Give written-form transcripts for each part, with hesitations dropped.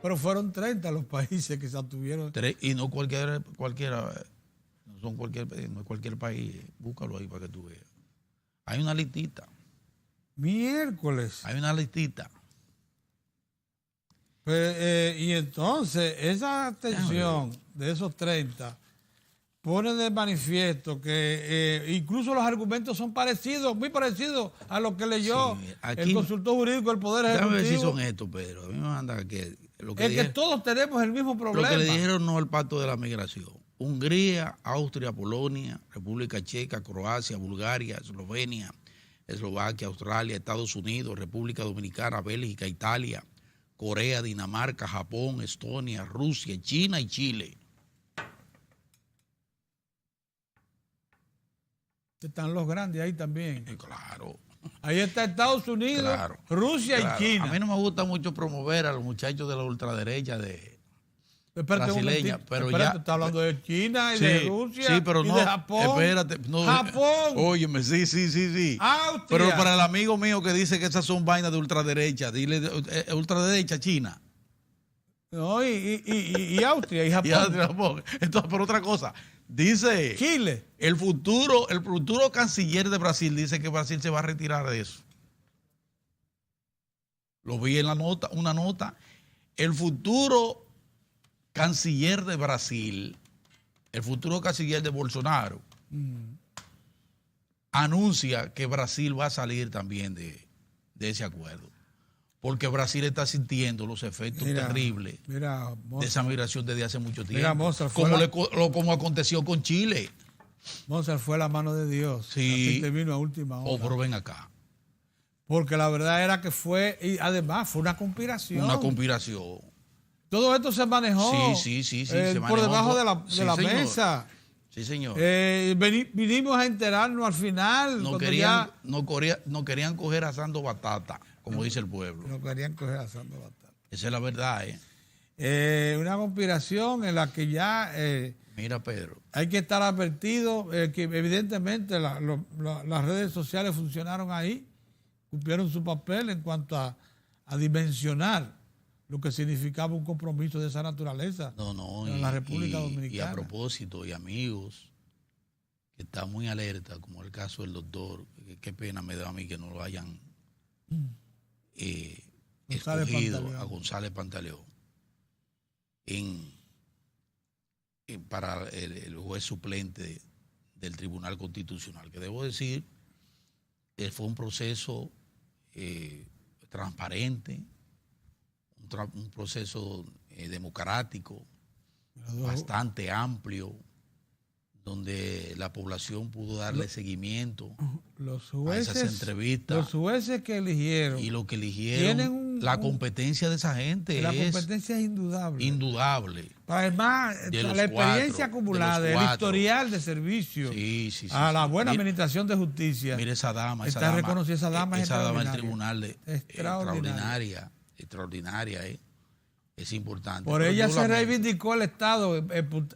Pero fueron 30 los países que se abstuvieron. Y no cualquiera, no es cualquier país. Búscalo ahí para que tú veas. Hay una listita. Miércoles. Hay una listita. Pues, y entonces, esa abstención de esos 30 pone de manifiesto que incluso los argumentos son parecidos, muy parecidos a lo que leyó el consultor jurídico del Poder Ejecutivo. Déjame ver si son estos, Pedro. A mí me manda que... que todos tenemos el mismo problema. Lo que le dijeron no al pacto de la migración. Hungría, Austria, Polonia, República Checa, Croacia, Bulgaria, Eslovenia, Eslovaquia, Australia, Estados Unidos, República Dominicana, Bélgica, Italia, Corea, Dinamarca, Japón, Estonia, Rusia, China y Chile. Están los grandes ahí también. Claro. Ahí está Estados Unidos, Rusia y China. A mí no me gusta mucho promover a los muchachos de la ultraderecha brasileña, pero ya está hablando de China y de Rusia sí, pero y no, de Japón. Espérate, no, Japón. Óyeme, sí. Austria. Pero para el amigo mío que dice que esas son vainas de ultraderecha, dile ultraderecha China. No, y Austria y Japón. Y Japón. Entonces, por otra cosa, dice Chile. El futuro canciller de Brasil dice que Brasil se va a retirar de eso. Lo vi en una nota. El futuro canciller de Brasil, el futuro canciller de Bolsonaro, anuncia que Brasil va a salir también de ese acuerdo. Porque Brasil está sintiendo los efectos terribles de esa migración desde hace mucho tiempo. Mozart, como aconteció con Chile. Mozart fue la mano de Dios. Sí. Así te vino a última hora. Pero ven acá. Porque la verdad era que fue, y además fue una conspiración. Una conspiración. Todo esto se manejó. Sí. Por debajo de la mesa. Sí, señor. Vinimos a enterarnos al final. No querían coger asando batata, como dice el pueblo. No querían coger asando batata. Esa es la verdad, una conspiración en la que ya... Mira, Pedro. Hay que estar advertido que evidentemente las redes sociales funcionaron ahí, cumplieron su papel en cuanto a dimensionar lo que significaba un compromiso de esa naturaleza en la República Dominicana. Y a propósito, y amigos que están muy alerta, como el caso del doctor, qué pena me da a mí que no lo hayan escogido a González Pantaleón para el juez suplente del Tribunal Constitucional, que debo decir fue un proceso transparente, un proceso democrático, bastante amplio, donde la población pudo darle seguimiento a esas entrevistas. Los jueces que eligieron. Y lo que eligieron, la competencia de esa gente la competencia es indudable. Indudable. Además, la experiencia acumulada, el historial de servicio a la buena administración de justicia. Mire esa dama. Está reconocida, esa dama del tribunal extraordinaria. Es importante. Por ella se reivindicó el Estado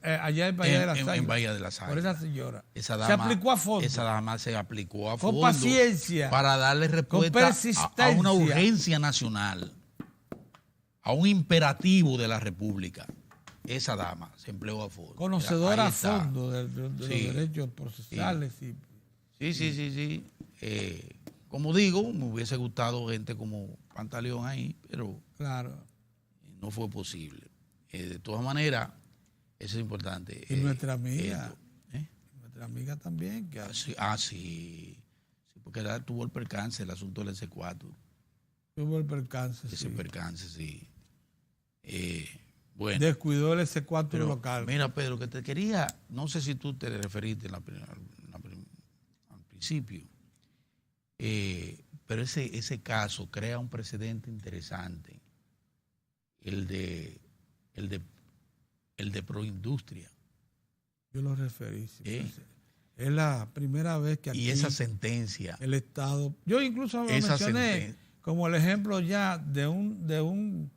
allá en Bahía de las Águilas. En Bahía de las Águilas. Por esa señora. Esa dama, se aplicó a fondo. Esa dama se aplicó a fondo. Con paciencia. Para darle respuesta a una urgencia nacional, a un imperativo de la República. Esa dama se empleó a fondo. Conocedora a fondo de los derechos procesales. Sí. Como digo, me hubiese gustado gente como Pantaleón ahí, pero no fue posible. De todas maneras, eso es importante. Y nuestra amiga, nuestra amiga también. Sí, porque tuvo el percance, el asunto del S4. Tuvo el percance, ese percance, sí. Bueno. Descuidó el S4 local. Mira, Pedro, que te quería, no sé si tú te referiste al principio, pero ese caso crea un precedente interesante, el de Proindustria. Yo lo referí. Es la primera vez que aquí... Y esa sentencia. El Estado... Yo incluso lo mencioné como el ejemplo ya de un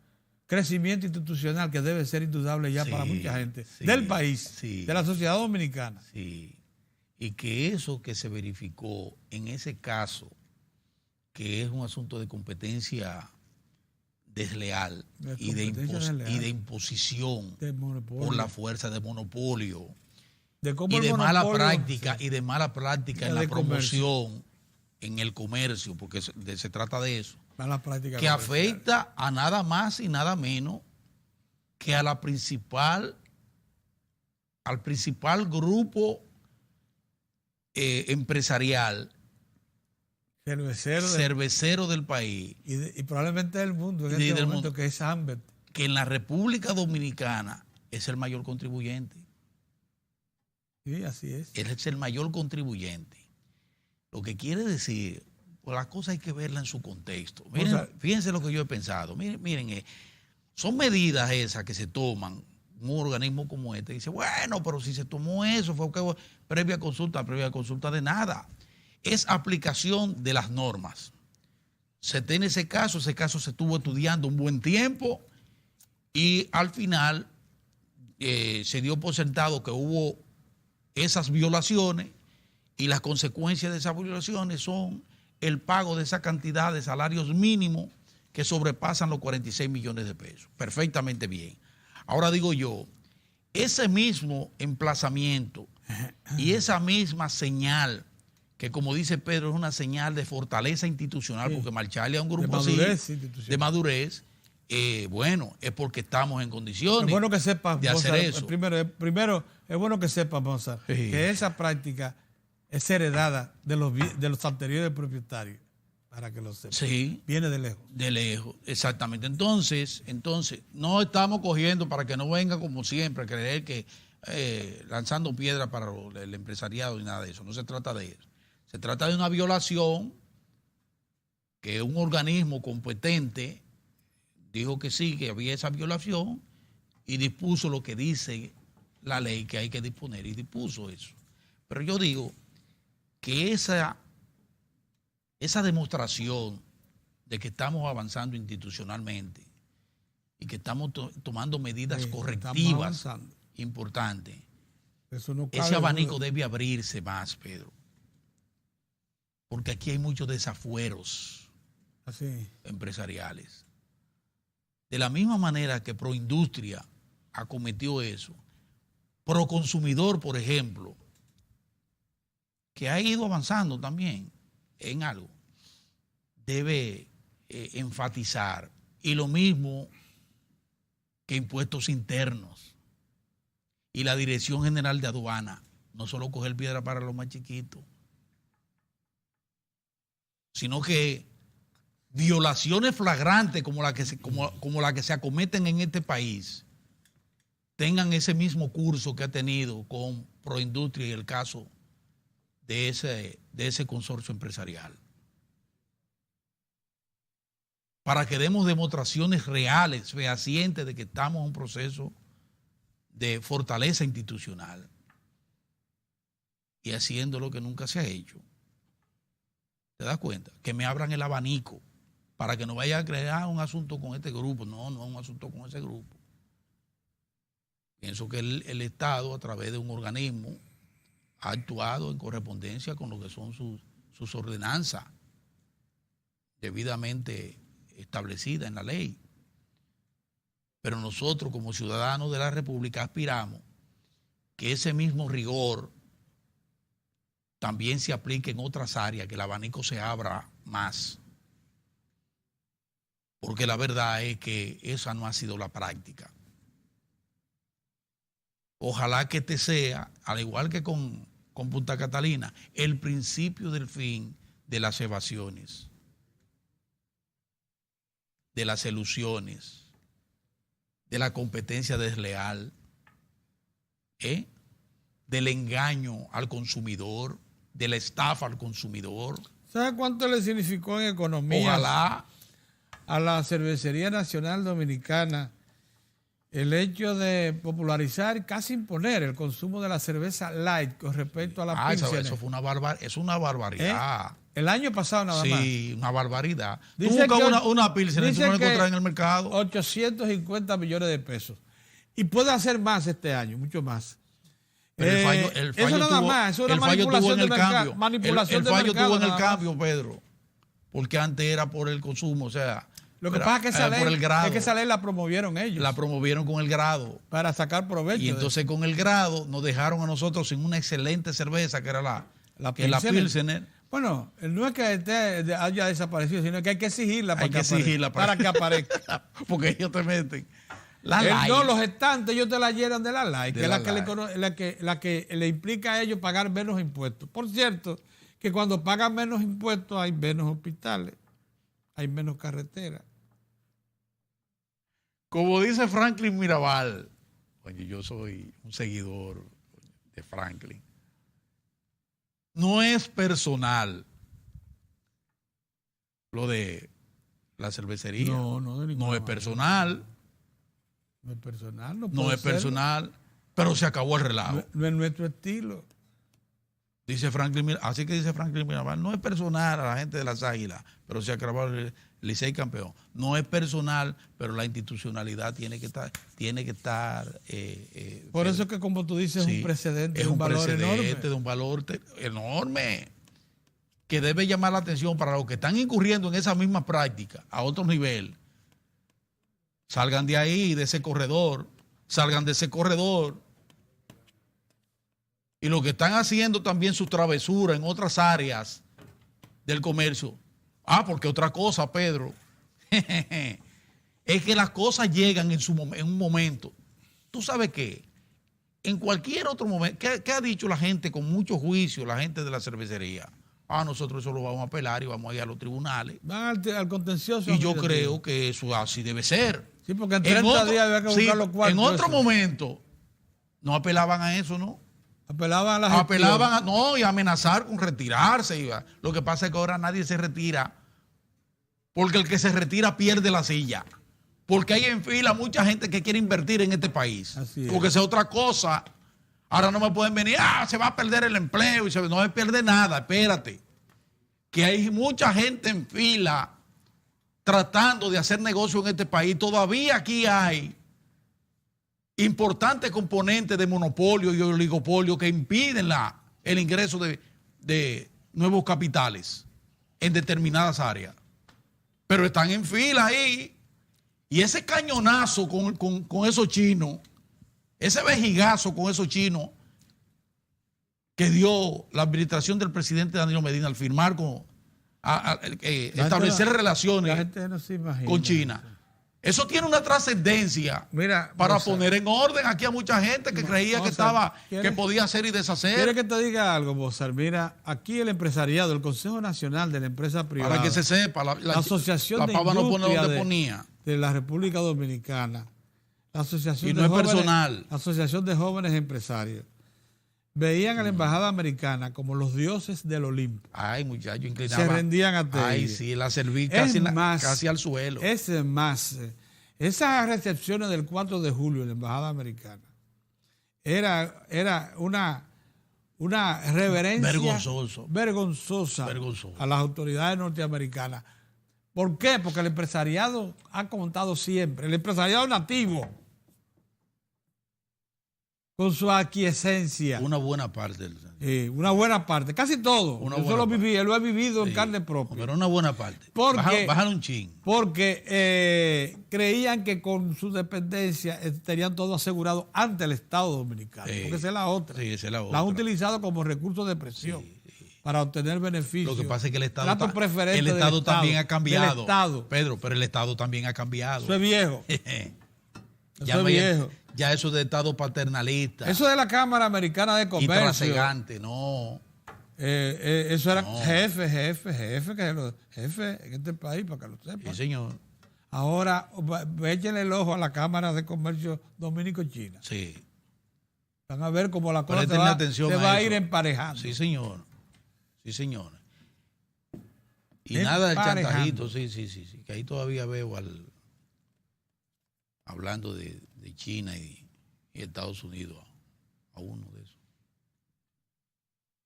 crecimiento institucional que debe ser indudable ya para mucha gente del país, de la sociedad dominicana. Sí. Y que eso que se verificó en ese caso, que es un asunto de competencia desleal De y de, competencia desleal. y de imposición De monopolio. por la fuerza de monopolio De cómo y el de mala monopolio- práctica sí. y de mala práctica en De la comercio. promoción, en el comercio, porque se trata de eso, Mala práctica que comercial. afecta a nada más y nada menos que a al principal grupo empresarial cervecero del país, y probablemente del mundo en Y este del momento, mundo. que es Amber. que en la República Dominicana es el mayor contribuyente. Sí, así es. Él es el mayor contribuyente. Lo que quiere decir, pues las cosas hay que verlas en su contexto. Miren, O sea, fíjense lo que yo he pensado. Miren, son medidas esas que se toman un organismo como este. Dice, bueno, pero si se tomó eso, fue que previa consulta de nada. Es aplicación de las normas. Se tiene ese caso se estuvo estudiando un buen tiempo y al final se dio por sentado que hubo esas violaciones y las consecuencias de esas violaciones son el pago de esa cantidad de salarios mínimos que sobrepasan los 46 millones de pesos. Perfectamente bien. Ahora digo yo, ese mismo emplazamiento y esa misma señal, que como dice Pedro, es una señal de fortaleza institucional, sí, porque marcharle a un grupo así, de madurez, bueno, es porque estamos en condiciones es bueno que sepas, de hacer eso. Primero, es bueno que sepas, Mozart, sí, que esa práctica es heredada de los anteriores propietarios, para que lo sepas. Sí. Viene de lejos. De lejos, exactamente. Entonces, no estamos cogiendo para que no venga como siempre a creer que lanzando piedras para el empresariado y nada de eso. No se trata de eso. Se trata de una violación que un organismo competente dijo que sí, que había esa violación y dispuso lo que dice la ley que hay que disponer y dispuso eso. Pero yo digo que esa demostración de que estamos avanzando institucionalmente y que estamos tomando medidas correctivas importantes, ese abanico debe abrirse más, Pedro. Porque aquí hay muchos desafueros empresariales. De la misma manera que Proindustria acometió eso, Proconsumidor, por ejemplo, que ha ido avanzando también en algo, debe enfatizar. Y lo mismo que Impuestos Internos y la Dirección General de Aduana, no solo coger piedra para los más chiquitos, sino que violaciones flagrantes como la que se acometen en este país tengan ese mismo curso que ha tenido con Proindustria y el caso de ese consorcio empresarial. Para que demos demostraciones reales, fehacientes de que estamos en un proceso de fortaleza institucional y haciendo lo que nunca se ha hecho. ¿Te das cuenta? Que me abran el abanico para que no vaya a crear un asunto con este grupo. No es un asunto con ese grupo. Pienso que el Estado, a través de un organismo, ha actuado en correspondencia con lo que son sus ordenanzas debidamente establecidas en la ley. Pero nosotros, como ciudadanos de la República, aspiramos que ese mismo rigor también se aplique en otras áreas, que el abanico se abra más. Porque la verdad es que esa no ha sido la práctica. Ojalá que este sea, al igual que con Punta Catalina, el principio del fin de las evasiones, de las elusiones, de la competencia desleal, del engaño al consumidor, de la estafa al consumidor. ¿Sabe cuánto le significó en economía? Ojalá a la Cervecería Nacional Dominicana el hecho de popularizar, casi imponer el consumo de la cerveza light con respecto a la Pilsener. Eso fue una barbaridad. El año pasado nada más. Sí, una barbaridad. Dice tú buscas una Pilsener, tú no la encontrás en el mercado. 850 millones de pesos. Y puede hacer más este año, mucho más. Pero el fallo eso nada más, eso es una manipulación del mercado. El fallo tuvo en el cambio, Pedro. Porque antes era por el consumo, o sea, Lo que pasa es que esa ley, por el grado. es que esa ley la promovieron ellos. La promovieron con el grado. Para sacar provecho. Y entonces con el grado nos dejaron a nosotros sin una excelente cerveza que era la Pilsener. Bueno, no es que haya desaparecido, sino que hay que exigirla para que aparezca. Porque ellos te meten. No, los estantes ellos te la llenan de la LAI, que es la que le implica a ellos pagar menos impuestos. Por cierto, que cuando pagan menos impuestos hay menos hospitales, hay menos carreteras. Como dice Franklin Mirabal, oye, yo soy un seguidor de Franklin, no es personal lo de la cervecería. No es personal. No es personal. No es personal, pero se acabó el relajo. No es nuestro estilo. Dice Franklin, así que dice Franklin Mirabal, no es personal a la gente de las Águilas, pero se acabó el Licey campeón. No es personal, pero la institucionalidad tiene que estar. Por eso es que, como tú dices, sí, es un precedente, es un valor precedente enorme. de un valor enorme que debe llamar la atención para los que están incurriendo en esa misma práctica a otro nivel. Salgan de ahí, de ese corredor, y los que están haciendo también su travesura en otras áreas del comercio. Porque otra cosa, Pedro, es que las cosas llegan en un momento. ¿Tú sabes qué? En cualquier otro momento, ¿qué ha dicho la gente con mucho juicio, la gente de la cervecería? Nosotros eso lo vamos a apelar y vamos a ir a los tribunales. Van al contencioso. Y yo creo que eso así debe ser. Sí, porque en 30 días había que buscar los cuartos. En otro momento, no apelaban a eso, ¿no? Apelaban a la gestión. Apelaban y amenazar con retirarse. Lo que pasa es que ahora nadie se retira, porque el que se retira pierde la silla. Porque hay en fila mucha gente que quiere invertir en este país. Porque esa es otra cosa. Ahora no me pueden venir, se va a perder el empleo. No se pierde nada, espérate. Que hay mucha gente en fila tratando de hacer negocio en este país. Todavía aquí hay importantes componentes de monopolio y oligopolio que impiden el ingreso de nuevos capitales en determinadas áreas. Pero están en fila ahí. Y ese cañonazo con esos chinos, ese vejigazo con esos chinos que dio la administración del presidente Danilo Medina al firmar establecer relaciones con China. Eso tiene una trascendencia para poner en orden aquí a mucha gente que creía que podía hacer y deshacer. ¿Quieres que te diga algo, Mozart? Mira, aquí el empresariado, el Consejo Nacional de la Empresa Privada, para que se sepa, la Asociación de pava no pone donde ponía de la República Dominicana, la Asociación de Jóvenes, personal. Asociación de Jóvenes Empresarios, veían a la embajada americana como los dioses del Olimpo. Ay, muchacho, inclinaba. Se rendían ante Ay, ellos. sí, la serví casi al suelo. Es más, esas recepciones del 4 de julio en la embajada americana era una reverencia vergonzosa a las autoridades norteamericanas. ¿Por qué? Porque el empresariado ha contado siempre, el empresariado nativo, con su aquiescencia. Una buena parte. Una buena parte, casi todo. Yo lo he vivido en carne propia. Pero una buena parte. Bajar un chin. Porque creían que con su dependencia tenían todo asegurado ante el Estado Dominicano. Porque esa es la otra. Sí, esa es la otra. La han utilizado como recurso de presión para obtener beneficios. Lo que pasa es que el Estado también ha cambiado. Pedro, pero el Estado también ha cambiado. Eso es viejo. Eso es viejo. Ya eso de Estado paternalista. Eso de la Cámara Americana de Comercio. Y trasegante, no. Eso era jefe en este país, para que lo sepan. Sí, señor. Ahora, échenle el ojo a la Cámara de Comercio Dominico-China. Sí. Van a ver cómo la cosa te va a ir emparejando. Sí, señor. Sí, señor. Y nada del chantajito, sí. Que ahí todavía veo hablando de China y Estados Unidos a uno de esos.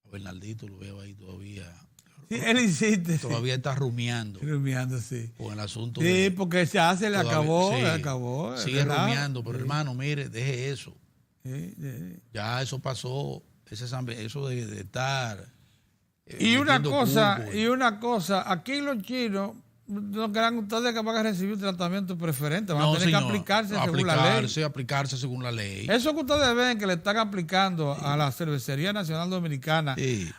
A Bernardito lo veo ahí todavía. Sí, él insiste. Todavía está rumiando. Sí. Con el asunto. Sí, porque ya se le acabó. Sigue rumiando, pero hermano, mire, deje eso. Ya eso pasó. Eso de estar. Y una cosa, aquí los chinos no crean ustedes que van a recibir un tratamiento preferente, van No, a tener señor. que Aplicarse según la ley. Eso que ustedes ven que le están aplicando a la Cervecería Nacional Dominicana,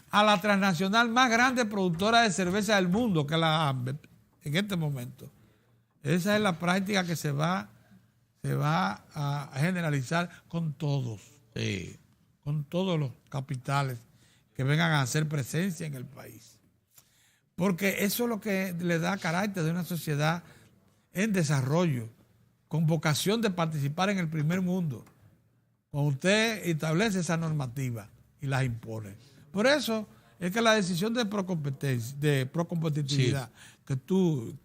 a la transnacional más grande productora de cerveza del mundo, que es la AMBE, en este momento. Esa es la práctica que se va a generalizar con todos. Sí. Con todos los capitales que vengan a hacer presencia en el país. Porque eso es lo que le da carácter de una sociedad en desarrollo, con vocación de participar en el primer mundo. Cuando usted establece esa normativa y las impone. Por eso es que la decisión de procompetitividad, que tú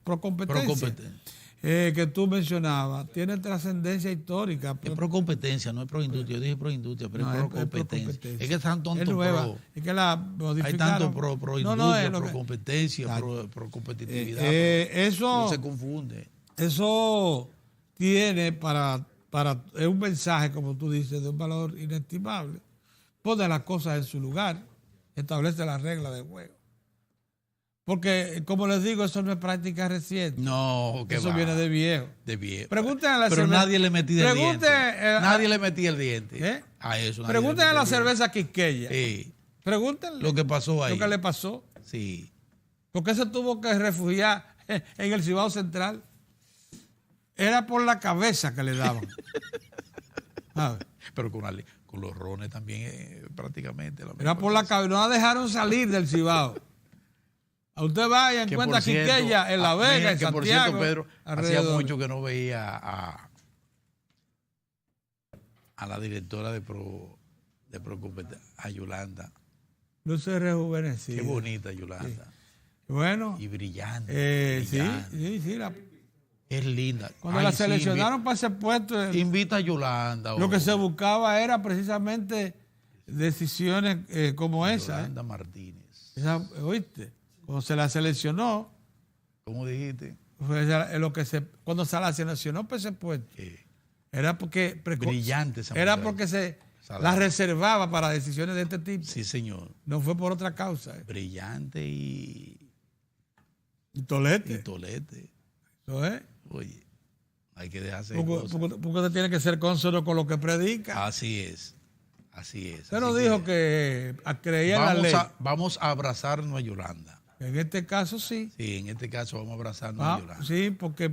mencionabas, tiene trascendencia histórica. Es procompetencia, no es proindustria. Yo dije proindustria, pero es procompetencia. Es que están tanto es que la modificaron. Hay tanto proindustria, procompetencia, procompetitividad. Eso no se confunde. Eso tiene es un mensaje, como tú dices, de un valor inestimable. Pone las cosas en su lugar, establece las reglas del juego. Porque, como les digo, eso no es práctica reciente. No, que eso viene de viejo. De viejo. Pregúntenle a la Pero cerveza. Nadie le metía el diente. Nadie le metía el diente a eso. Pregúntenle a la cerveza Quisqueya. Sí. Pregúntenle. Lo que pasó ahí. Lo que le pasó. Sí. Porque se tuvo que refugiar en el Cibao Central. Era por la cabeza que le daban. Pero con los rones también prácticamente. Era por la cabeza. No la dejaron salir del Cibao. A usted vaya y encuentra Quisqueya en La Vega, en Santiago. Por cierto, Pedro, alrededor. Hacía mucho que no veía a la directora de a Yolanda. No se rejuvenecía. Qué bonita Yolanda. Sí. Bueno. Y brillante. Sí. Es linda. Cuando la seleccionaron para ese puesto. Invita a Yolanda. Lo que se buscaba era precisamente decisiones como esa. Yolanda Martínez. ¿Oíste? Cuando se la seleccionó. ¿Cómo dijiste? Cuando se la seleccionó para ese puesto. Era porque. Brillante esa Era mujer. porque la reservaba para decisiones de este tipo. Sí, señor. No fue por otra causa. Brillante y tolete. ¿Eso es? Oye, hay que dejarse porque usted tiene que ser consono con lo que predica. Así es. Usted no dijo que creía en la ley. Vamos a abrazarnos a Yolanda. En este caso sí. Sí, en este caso vamos a abrazarnos a Yolanda. Sí, porque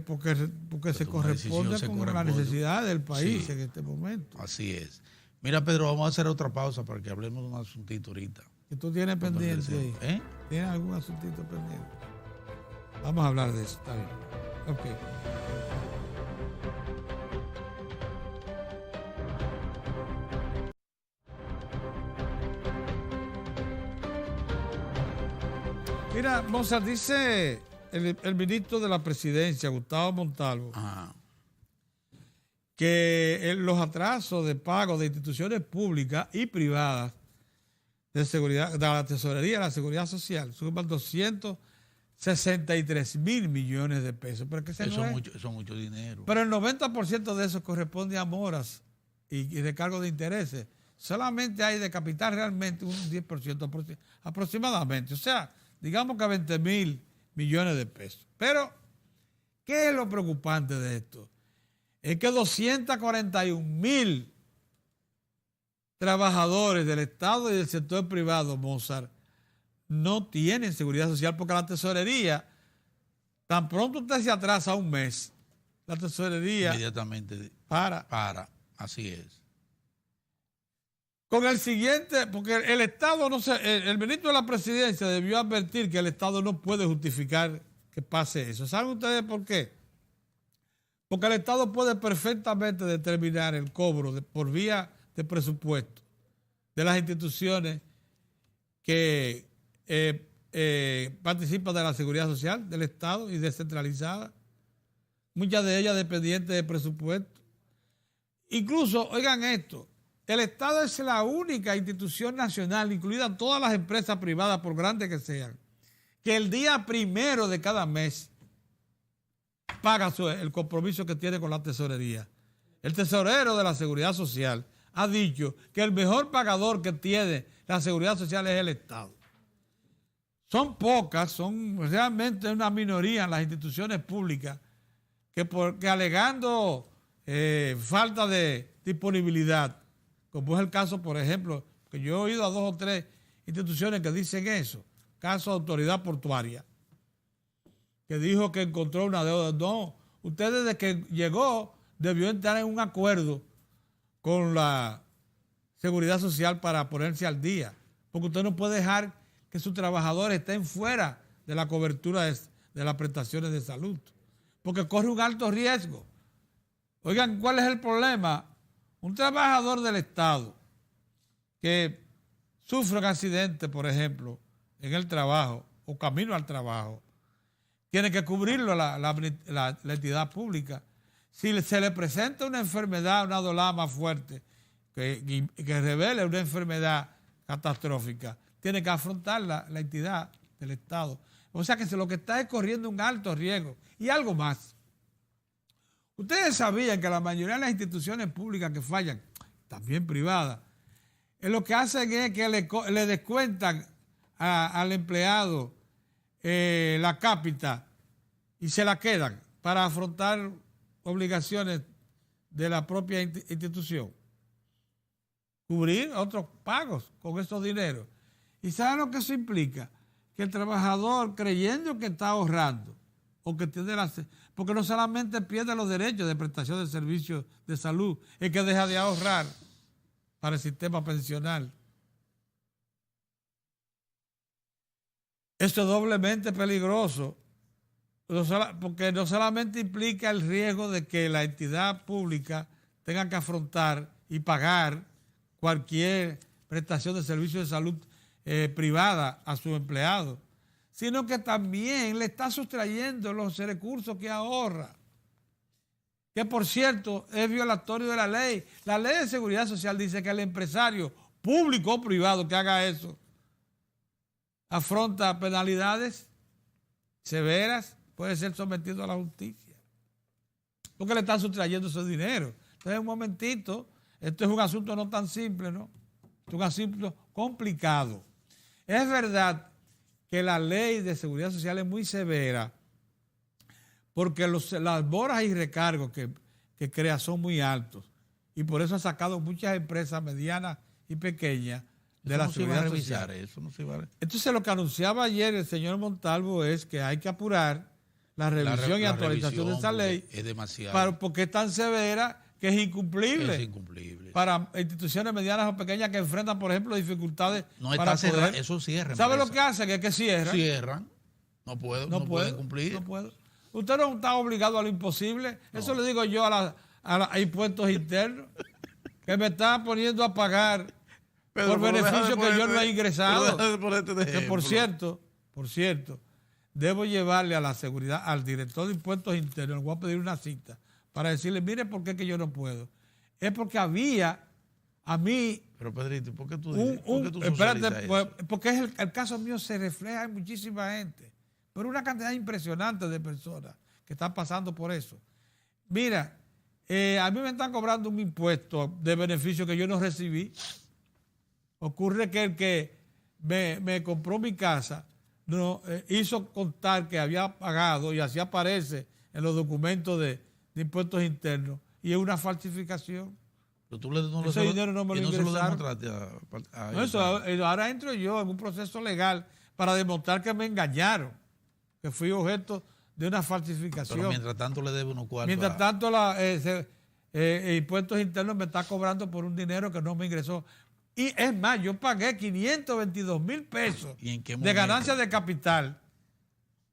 se corresponde con la necesidad del país en este momento. Así es. Mira, Pedro, vamos a hacer otra pausa para que hablemos de un asuntito ahorita. ¿Y tú tienes pendiente ahí? ¿Tienes algún asuntito pendiente? Vamos a hablar de eso, está bien. Ok. Mira, Mozart, dice el ministro de la Presidencia, Gustavo Montalvo, que los atrasos de pago de instituciones públicas y privadas de seguridad, de la Tesorería de la Seguridad Social, suman 263 mil millones de pesos. Pero eso es mucho dinero. Pero el 90% de eso corresponde a moras y recargos de intereses. Solamente hay de capital realmente un 10% aproximadamente. O sea, digamos que 20 mil millones de pesos. Pero, ¿qué es lo preocupante de esto? Es que 241 mil trabajadores del Estado y del sector privado, Mozart, no tienen seguridad social porque la tesorería, tan pronto usted se atrasa un mes, la tesorería inmediatamente para. Así es. Con el siguiente, porque el Estado el ministro de la Presidencia debió advertir que el Estado no puede justificar que pase eso. ¿Saben ustedes por qué? Porque el Estado puede perfectamente determinar el cobro por vía de presupuesto de las instituciones que participan de la seguridad social del Estado y descentralizada, muchas de ellas dependientes de presupuesto. Incluso, oigan esto, el Estado es la única institución nacional, incluidas todas las empresas privadas, por grandes que sean, que el día 1 de cada mes paga el compromiso que tiene con la tesorería. El tesorero de la Seguridad Social ha dicho que el mejor pagador que tiene la Seguridad Social es el Estado. son pocas, son realmente una minoría en las instituciones públicas que alegando falta de disponibilidad, como es el caso, por ejemplo, que yo he oído a 2 o 3 instituciones que dicen eso, caso de autoridad portuaria, que dijo que encontró una deuda. No, usted desde que llegó debió entrar en un acuerdo con la Seguridad Social para ponerse al día, porque usted no puede dejar que sus trabajadores estén fuera de la cobertura de las prestaciones de salud, porque corre un alto riesgo. Oigan, ¿cuál es el problema? Un trabajador del Estado que sufre un accidente, por ejemplo, en el trabajo o camino al trabajo, tiene que cubrirlo la entidad pública. Si se le presenta una enfermedad, una dolada más fuerte, que revele una enfermedad catastrófica, tiene que afrontar la entidad del Estado. O sea que lo que está es corriendo un alto riesgo. Y algo más. Ustedes sabían que la mayoría de las instituciones públicas que fallan, también privadas, lo que hacen es que le descuentan al empleado la cápita y se la quedan para afrontar obligaciones de la propia institución. Cubrir otros pagos con esos dineros. ¿Y saben lo que eso implica? Que el trabajador, creyendo que está ahorrando, o que tiene porque no solamente pierde los derechos de prestación de servicios de salud, es que deja de ahorrar para el sistema pensional. Esto es doblemente peligroso, porque no solamente implica el riesgo de que la entidad pública tenga que afrontar y pagar cualquier prestación de servicios de salud privada a sus empleados, sino que también le está sustrayendo los recursos que ahorra, que por cierto es violatorio de la ley. La ley de seguridad social dice que el empresario público o privado que haga eso afronta penalidades severas, puede ser sometido a la justicia, porque le están sustrayendo ese dinero. Entonces, un momentito, esto es un asunto no tan simple, ¿no? Es un asunto complicado. Es verdad que la ley de seguridad social es muy severa, porque las boras y recargos que crea son muy altos, y por eso ha sacado muchas empresas medianas y pequeñas de la seguridad social. Eso no se va a revisar. Entonces, lo que anunciaba ayer el señor Montalvo es que hay que apurar la revisión y actualización de esa ley. Es demasiado. Porque es tan severa que es incumplible. Es incumplible. Para instituciones medianas o pequeñas que enfrentan, por ejemplo, dificultades no para está poder. Eso cierra. ¿Sabe lo que hacen? Es que cierran. Cierran. No pueden cumplir. No puedo. Usted no está obligado a lo imposible. No. Eso le digo yo a impuestos internos, que me están poniendo a pagar por beneficios que yo no he ingresado. Que por cierto, debo llevarle a la seguridad, al director de impuestos internos, le voy a pedir una cita para decirle, mire, ¿por qué que yo no puedo? Es porque había a mí... Pero Pedrito, ¿por qué tú espérate, pues, porque el caso mío se refleja en muchísima gente, pero una cantidad impresionante de personas que están pasando por eso. Mira, a mí me están cobrando un impuesto de beneficio que yo no recibí. Ocurre que el que me compró mi casa no hizo contar que había pagado, y así aparece en los documentos de impuestos internos, y es una falsificación. Pero tú ese dinero no me lo ingresaron. No, eso, ahora entro yo en un proceso legal para demostrar que me engañaron, que fui objeto de una falsificación. Pero mientras tanto le debe unos cuartos. Mientras tanto, impuestos internos me está cobrando por un dinero que no me ingresó. Y es más, yo pagué 522,000 pesos de ganancia de capital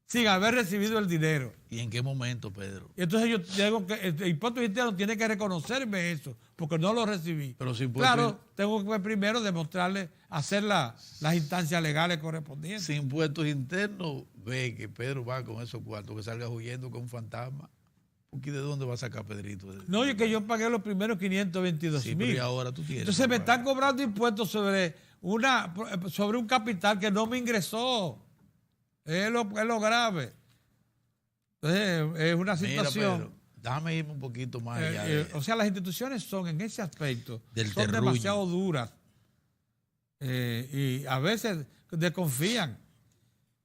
sin haber recibido el dinero. ¿Y en qué momento, Pedro? Y entonces yo digo que el impuesto interno tiene que reconocerme eso, porque no lo recibí. Pero si claro, tengo que primero demostrarle, hacer las instancias legales correspondientes. Si impuestos internos ve que Pedro va con esos cuartos, que salga huyendo con un fantasma, ¿porque de dónde va a sacar Pedrito? No, y que yo pagué los primeros 522,000. Sí, y ahora tú tienes. Entonces me están cobrando impuestos sobre un capital que no me ingresó. Es lo grave. Entonces, es una situación. Mira, Pedro, déjame irme un poquito más allá. O sea, las instituciones son, en ese aspecto, son terruño. demasiado duras. Y a veces desconfían.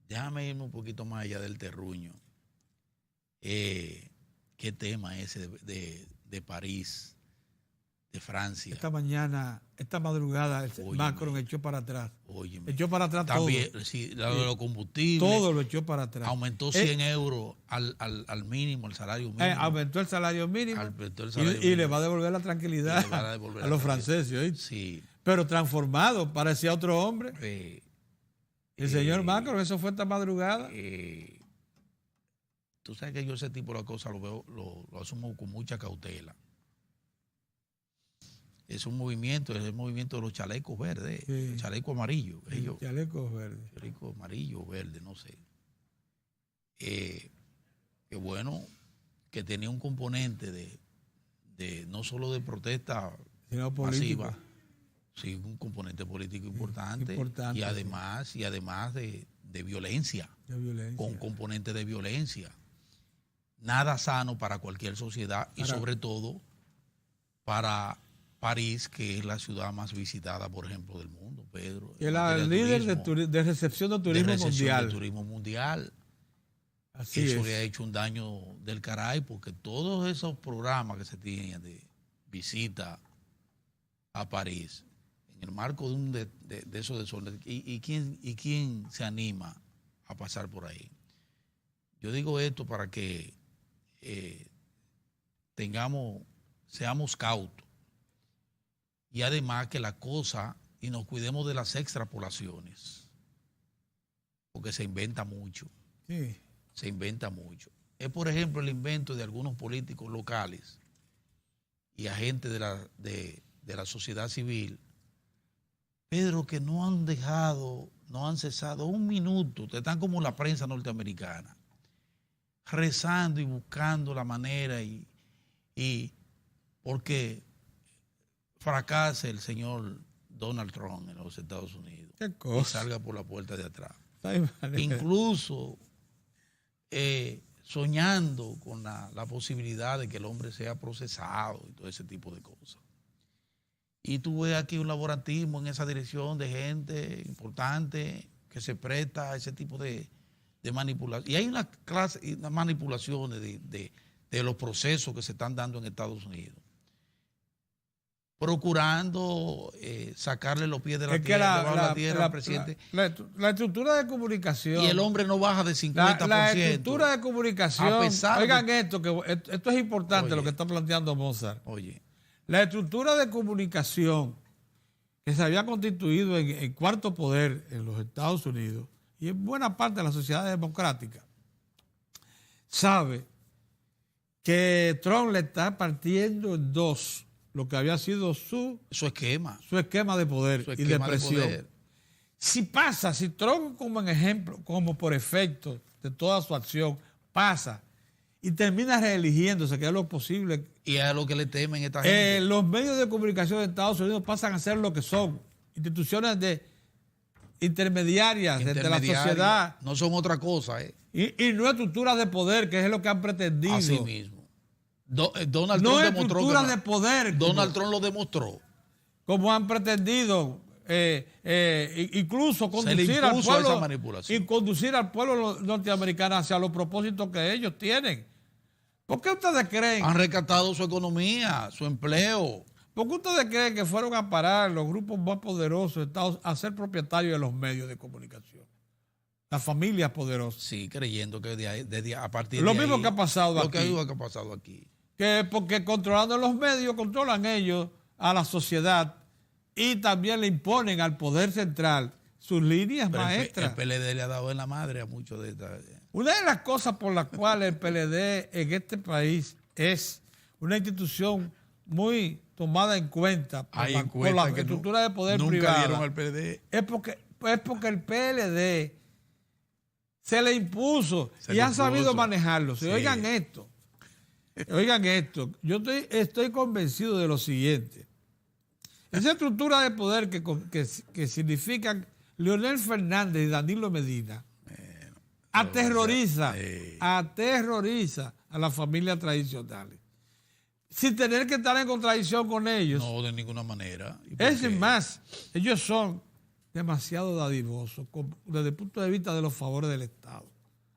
déjame irme un poquito más allá del terruño. ¿Qué tema ese de París, de Francia? Esta madrugada, Macron echó para atrás. Echó para atrás también, todo. Sí, lo de los combustibles. Todo lo echó para atrás. Aumentó 100 euros al mínimo, al salario mínimo. Aumentó el salario mínimo. Y le va a devolver la tranquilidad a los franceses. ¿Oíste? Sí. Pero transformado, parecía otro hombre. El señor Macron, eso fue esta madrugada. Tú sabes que yo ese tipo de cosas lo asumo con mucha cautela. Es un movimiento, es el movimiento de los chalecos verdes, sí. Chaleco amarillo. Chalecos verdes. Chaleco amarillo, verde, no sé. Qué bueno que tenía un componente de no solo de protesta masiva, sí, un componente político importante. Y además de violencia, con componente de violencia. Nada sano para cualquier sociedad y sobre todo para París, que es la ciudad más visitada, por ejemplo, del mundo, Pedro. Y el líder de recepción de turismo mundial. Eso le ha hecho un daño del caray, porque todos esos programas que se tienen de visita a París, en el marco de esos desórdenes, ¿y quién se anima a pasar por ahí? Yo digo esto para que seamos cautos. Y además que la cosa, y nos cuidemos de las extrapolaciones, porque se inventa mucho. Sí. Se inventa mucho. Es, por ejemplo, el invento de algunos políticos locales y agentes de la sociedad civil, Pedro, que no han cesado un minuto, están como la prensa norteamericana, rezando y buscando la manera y porque fracase el señor Donald Trump en los Estados Unidos y salga por la puerta de atrás. Incluso soñando con la posibilidad de que el hombre sea procesado y todo ese tipo de cosas. Y tú ves aquí un laboratismo en esa dirección de gente importante que se presta a ese tipo de manipulación. Y hay una manipulación de los procesos que se están dando en Estados Unidos, procurando sacarle los pies de la tierra al presidente. La estructura de comunicación. Y el hombre no baja de 50%. La estructura de comunicación. Oigan esto, que esto es importante, lo que está planteando Mozart. Oye. La estructura de comunicación que se había constituido en cuarto poder en los Estados Unidos y en buena parte de la sociedad democrática, sabe que Trump le está partiendo en dos lo que había sido su esquema de poder y de presión. Si Trump como en ejemplo, como por efecto de toda su acción, pasa y termina reeligiéndose, que es lo posible. Y a lo que le temen esta gente. Los medios de comunicación de Estados Unidos pasan a ser lo que son, instituciones intermediarias entre la sociedad. No son otra cosa. Y no estructuras de poder, que es lo que han pretendido. Así mismo. Donald Trump demostró estructuras de poder. Donald Trump lo demostró. Como han pretendido incluso conducir al pueblo y conducir al pueblo norteamericano hacia los propósitos que ellos tienen. ¿Por qué ustedes creen? Han rescatado su economía, su empleo. ¿Por qué ustedes creen que fueron a parar los grupos más poderosos a ser propietarios de los medios de comunicación? Las familias poderosas. Sí, creyendo que a partir de ahí... Lo mismo que ha pasado aquí. Lo que ha pasado aquí. Que porque controlando los medios, controlan ellos a la sociedad y también le imponen al poder central sus líneas maestras. El PLD le ha dado en la madre a muchos de estas... Una de las cosas por las cuales el PLD en este país es una institución muy tomada en cuenta por la estructura de poder privada, al PLD. es porque el PLD se le impuso y han sabido manejarlo. Sí. Oigan esto, yo estoy convencido de lo siguiente. Esa estructura de poder que significan Leonel Fernández y Danilo Medina aterroriza a las familias tradicionales. Sin tener que estar en contradicción con ellos. No, de ninguna manera. Es más, ellos son demasiado dadivosos desde el punto de vista de los favores del Estado.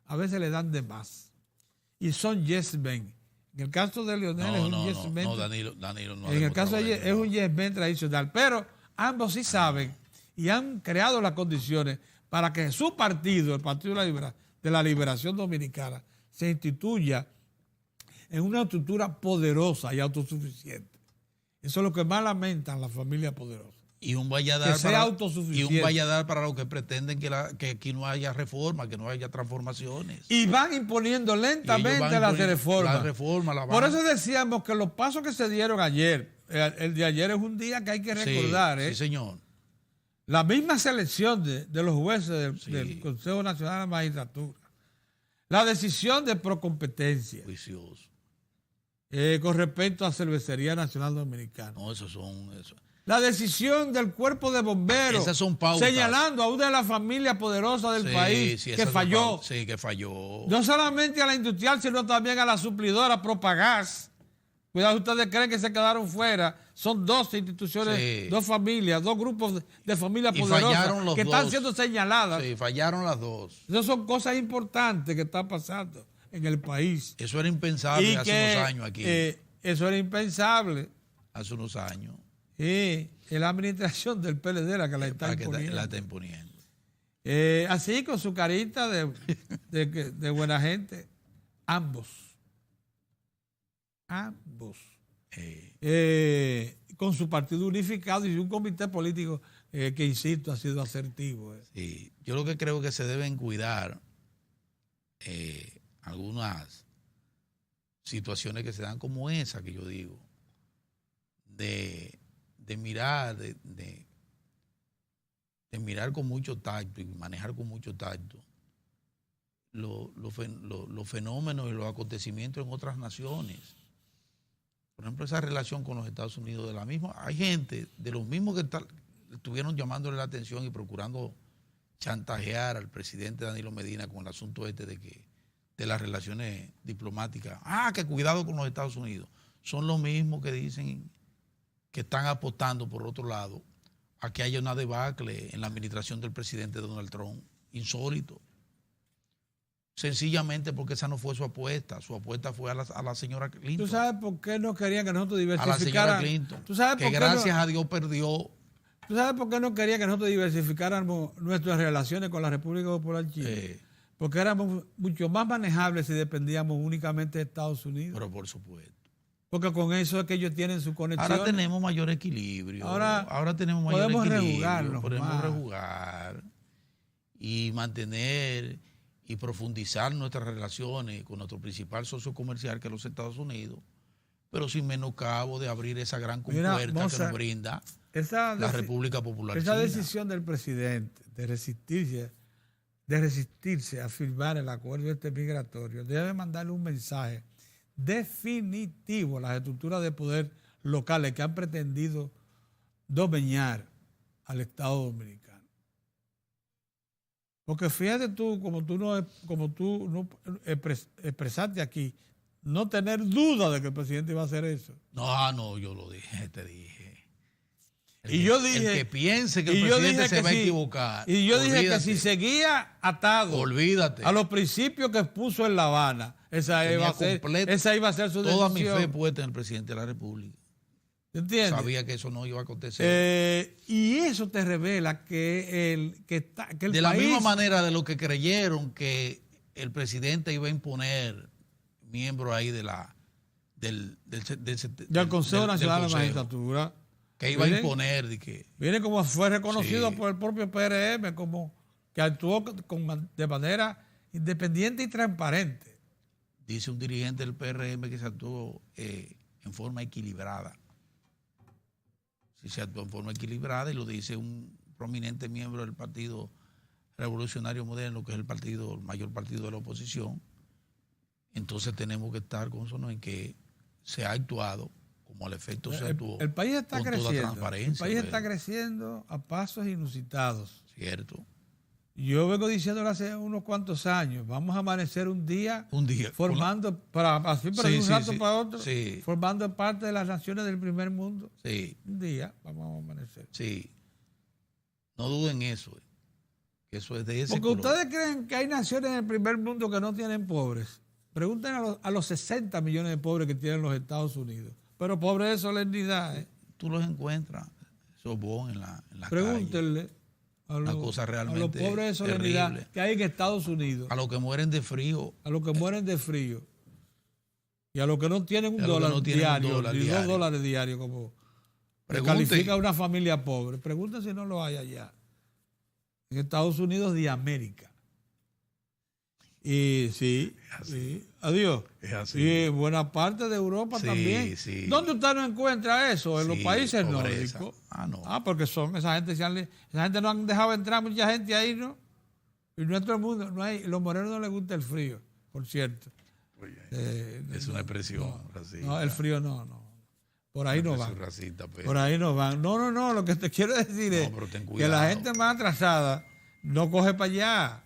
A veces le dan de más. Y son yes men. En el caso de Leonel es un yes men. No, Danilo no. En el caso de es un yes men tradicional. Pero ambos sí saben y han creado las condiciones para que su partido, el Partido de la Liberación Dominicana, se instituya en una estructura poderosa y autosuficiente. Eso es lo que más lamentan las familias poderosas. Y un Valladar, que sea autosuficiente. Y un Valladar para los que pretenden que aquí no haya reforma, que no haya transformaciones. Y van imponiendo lentamente las reformas. Por eso decíamos que los pasos que se dieron ayer, el de ayer es un día que hay que recordar. Sí, señor. La misma selección de los jueces del Consejo Nacional de la Magistratura. La decisión de procompetencia. Juicioso. Con respecto a Cervecería Nacional Dominicana. No, esos son... La decisión del Cuerpo de Bomberos. Esas son pautas. Señalando a una de las familias poderosas del país que falló. Sí, que falló. No solamente a la industrial, sino también a la suplidora Propagás. Cuidado, ustedes creen que se quedaron fuera. Son dos instituciones, dos familias, dos grupos de familias poderosas que están siendo señaladas. Sí, fallaron las dos. Esas son cosas importantes que están pasando en el país. Eso era impensable hace unos años aquí. Eso era impensable. Hace unos años. Es la administración del PLD la que la está imponiendo. La está imponiendo. Así con su carita de buena gente. Ambos. Con su partido unificado y un comité político que, insisto, ha sido asertivo. Sí, yo lo que creo que se deben cuidar algunas situaciones que se dan como esa que yo digo, de mirar, de mirar con mucho tacto y manejar con mucho tacto los fenómenos y los acontecimientos en otras naciones. Por ejemplo, esa relación con los Estados Unidos, de la misma, hay gente de los mismos que estuvieron llamándole la atención y procurando chantajear al presidente Danilo Medina con el asunto de las relaciones diplomáticas. Que cuidado con los Estados Unidos. Son los mismos que dicen que están apostando, por otro lado, a que haya una debacle en la administración del presidente Donald Trump. Insólito. Sencillamente porque esa no fue su apuesta. Su apuesta fue a la señora Clinton. ¿Tú sabes por qué no querían que nosotros diversificáramos? A la señora Clinton. ¿Tú sabes que gracias a Dios perdió. ¿Tú sabes por qué no querían que nosotros diversificáramos nuestras relaciones con la República Popular China? Porque éramos mucho más manejables si dependíamos únicamente de Estados Unidos. Pero por supuesto. Porque con eso es que ellos tienen su conexión. Ahora tenemos mayor equilibrio. Ahora tenemos mayor equilibrio. Podemos rejugar y mantener y profundizar nuestras relaciones con nuestro principal socio comercial, que es los Estados Unidos, pero sin menoscabo de abrir esa gran compuerta que nos brinda la República Popular China. Esa decisión del presidente de resistirse a firmar el acuerdo migratorio debe mandarle un mensaje definitivo a las estructuras de poder locales que han pretendido domeñar al Estado Dominicano. Porque fíjate tú, como tú no expresaste aquí, no tener duda de que el presidente iba a hacer eso. No, yo lo dije, te dije. Yo dije, el que piense que el presidente se va a equivocar. Y yo dije que si seguía atado a los principios que expuso en La Habana, esa iba a ser su decisión. Toda mi fe puesta en el presidente de la República. ¿Entiendes? Sabía que eso no iba a acontecer. Y eso te revela que el de la misma manera de lo que creyeron que el presidente iba a imponer miembros ahí del Consejo Nacional de la Magistratura, que iba a imponer viene como fue reconocido por el propio PRM, como que actuó de manera independiente y transparente. Dice un dirigente del PRM que se actuó en forma equilibrada. Si se actuó en forma equilibrada, y lo dice un prominente miembro del Partido Revolucionario Moderno, que es el mayor partido de la oposición, entonces tenemos que estar con eso, ¿no?, en que se ha actuado como al efecto se actuó. El país está con creciendo. Toda transparencia. El país está creciendo a pasos inusitados. Cierto. Yo vengo diciéndolo hace unos cuantos años, vamos a amanecer un día formando, para un rato para otro, formando parte de las naciones del primer mundo. Sí. Un día vamos a amanecer. Sí. No duden eso. Que eso es de ese Porque color. ustedes creen que hay naciones en el primer mundo que no tienen pobres. Pregunten a los 60 millones de pobres que tienen los Estados Unidos. Pero pobres de solemnidad. Tú los encuentras, esos bon en la calle. Pregúntenle a los pobres de solemnidad terrible. que hay en Estados Unidos. A los que mueren de frío. A los que mueren de frío. Y a los que no tienen un dólar no tienen diario, un dólar ni diario. $2 diarios, como Pregunten. califica a una familia pobre. Pregunten si no lo hay allá. En Estados Unidos de América. Y sí, adiós. Es así. Y en buena parte de Europa también. Sí. ¿Dónde usted no encuentra eso? En los países pobreza. nórdicos. No. Porque son esa gente no han dejado entrar mucha gente ahí, ¿no? Y nuestro mundo, los morenos no les gusta el frío, por cierto. Es una expresión racista. No, el frío no. Por ahí no van. Racista, pero... Por ahí no van. No, lo que te quiero decir es que la gente más atrasada no coge para allá.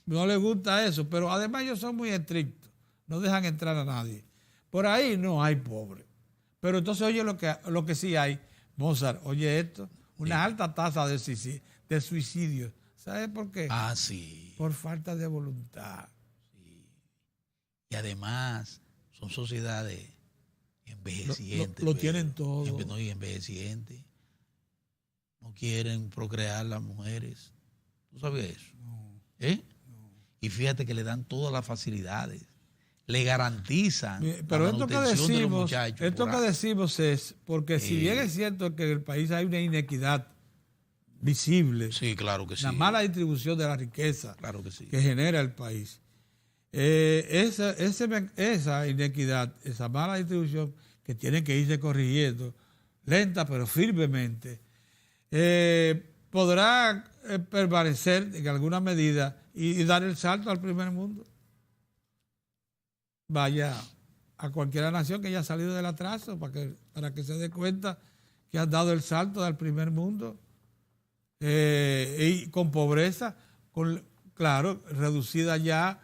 No les gusta eso, pero además ellos son muy estrictos. No dejan entrar a nadie. Por ahí no hay pobres. Pero entonces oye lo que sí hay, Mozart, oye esto, una alta tasa de suicidio. ¿Sabes por qué? Sí. Por falta de voluntad. Sí. Y además son sociedades envejecientes. Lo tienen todo. Y envejecientes. No quieren procrear las mujeres. ¿Tú sabías eso? No. Y fíjate que le dan todas las facilidades. Le garantizan. Pero la esto que decimos es porque si bien es cierto que en el país hay una inequidad visible, sí, claro que sí, una mala distribución de la riqueza, claro que sí, que genera el país, esa inequidad, esa mala distribución que tiene que irse corrigiendo lenta pero firmemente, podrá permanecer en alguna medida y dar el salto al primer mundo. Vaya a cualquier nación que haya salido del atraso para que se dé cuenta que han dado el salto al primer mundo, y con pobreza, claro, reducida ya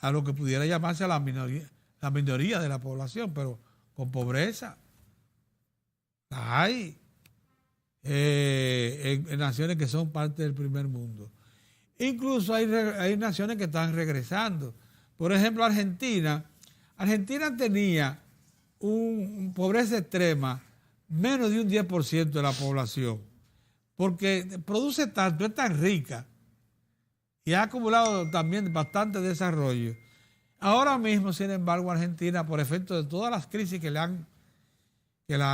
a lo que pudiera llamarse a la minoría de la población, pero con pobreza la hay en naciones que son parte del primer mundo. Incluso hay naciones que están regresando. Por ejemplo, Argentina tenía una pobreza extrema, menos de un 10% de la población, porque produce tanto, es tan rica y ha acumulado también bastante desarrollo. Ahora mismo, sin embargo, Argentina, por efecto de todas las crisis que la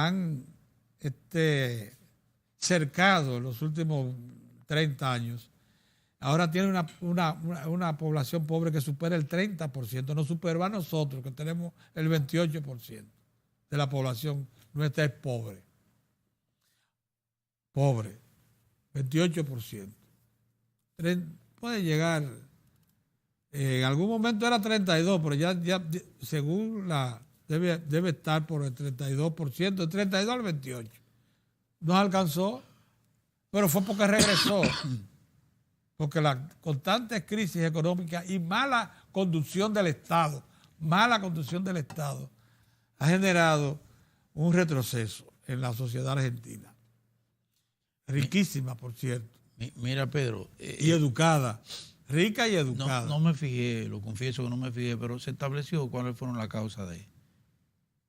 han cercado en los últimos 30 años, ahora tiene una población pobre que supera el 30%, nos superó a nosotros, que tenemos el 28% de la población nuestra es pobre. Pobre, 28%. Puede llegar, en algún momento era 32%, pero ya según debe estar por el 32%, el 32 al 28%. Nos alcanzó, pero fue porque regresó. Porque la constante crisis económica y mala conducción del Estado ha generado un retroceso en la sociedad argentina. Riquísima, por cierto. Mira, Pedro. Y educada. Rica y educada. No me fijé, lo confieso que no me fijé, pero se estableció cuáles fueron las causas de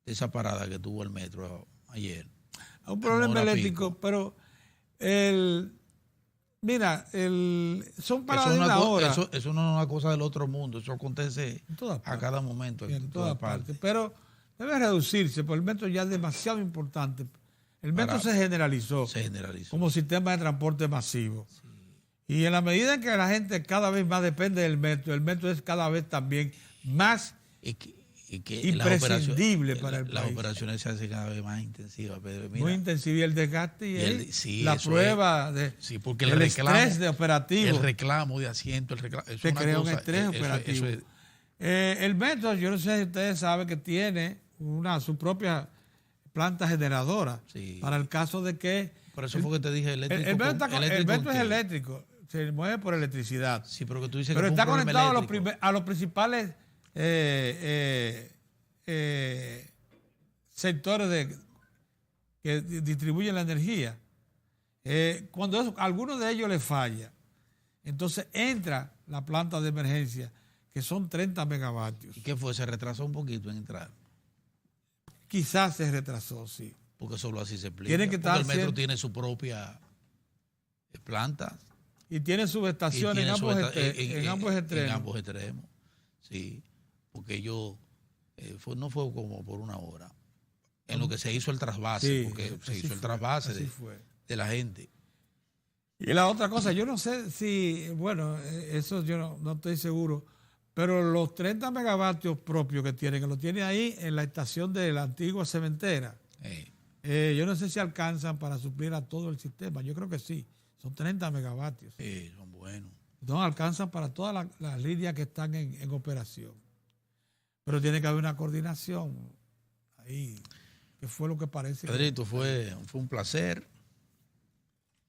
esa parada que tuvo el metro ayer. Un problema eléctrico, pero son paradas de una hora. Eso no es una cosa del otro mundo, eso acontece a cada momento. En todas partes. Pero debe reducirse, porque el metro ya es demasiado importante. El metro se generalizó como sistema de transporte masivo. Sí. Y en la medida en que la gente cada vez más depende del metro, el metro es cada vez también más imprescindible para el país. Las operaciones se hacen cada vez más intensivas, Pedro. Mira, muy intensiva, y el desgaste y la prueba del estrés de operativo. El reclamo de asiento, se crea un estrés operativo. El metro, yo no sé si ustedes saben que tiene su propia planta generadora, para el caso de que... Por eso fue que te dije eléctrico. El metro es eléctrico, se mueve por electricidad. Sí, pero que tú dices pero que está conectado a los principales sectores que distribuyen la energía. Cuando alguno de ellos le falla, entonces entra la planta de emergencia, que son 30 megavatios. ¿Y qué fue? ¿Se retrasó un poquito en entrar? Quizás se retrasó, sí. Porque solo así se explica. Tiene que estar el metro tiene su propia planta. Y tiene subestaciones en ambos extremos. En ambos extremos, sí. Porque no fue como por una hora. En lo que se hizo el trasvase, sí, porque se hizo el trasvase de la gente. Y la otra cosa, yo no sé si, bueno, eso yo no estoy seguro, pero los 30 megavatios propios que lo tiene ahí en la estación de la antigua cementera. Yo no sé si alcanzan para suplir a todo el sistema. Yo creo que sí. Son 30 megavatios. Sí, son buenos. No alcanzan para todas las líneas que están en operación. Pero tiene que haber una coordinación ahí, que fue lo que parece. Pedrito, fue un placer,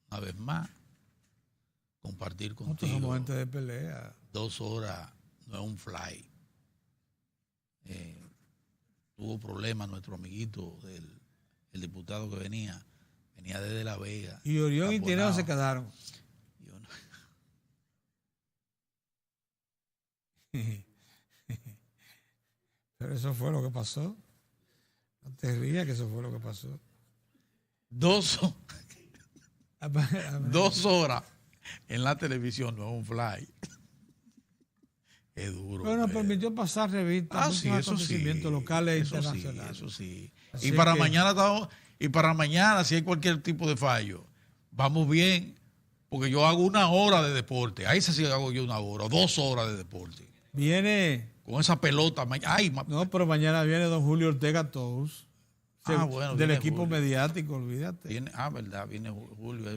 una vez más, compartir contigo. Nosotros somos gente de pelea. 2 horas, no es un fly. Tuvo problemas nuestro amiguito, el diputado que venía desde La Vega. Y Orión y Tineo se quedaron. Pero eso fue lo que pasó. No te rías que eso fue lo que pasó. 2 horas en la televisión no es un fly. Es duro. Pero nos permitió pasar revistas, acontecimientos locales e internacionales. Eso sí. Y para mañana, si hay cualquier tipo de fallo, vamos bien, porque yo hago 1 hora de deporte. Ahí sí hago yo 1 hora, 2 horas de deporte. Viene. Con esa pelota. No, pero mañana viene don Julio Ortega Tous. Bueno, del equipo Julio. Mediático, olvídate. Verdad, viene Julio.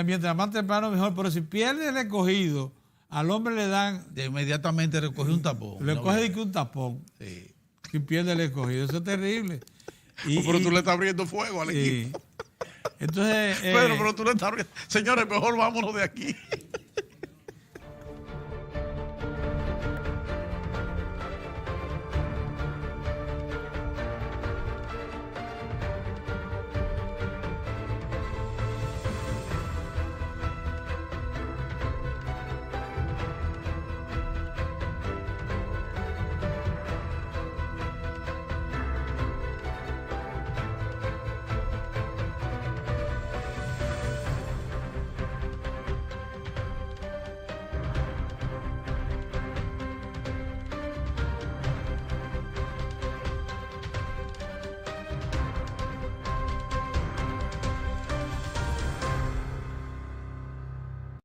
Mientras más temprano mejor, pero si pierde el escogido, al hombre le dan. Inmediatamente recoge un tapón. Le coge un tapón. Sí. Si pierde el escogido, eso es terrible. Pero tú le estás abriendo fuego al equipo. Entonces. Pedro, pero tú le estás abriendo. Señores, mejor vámonos de aquí.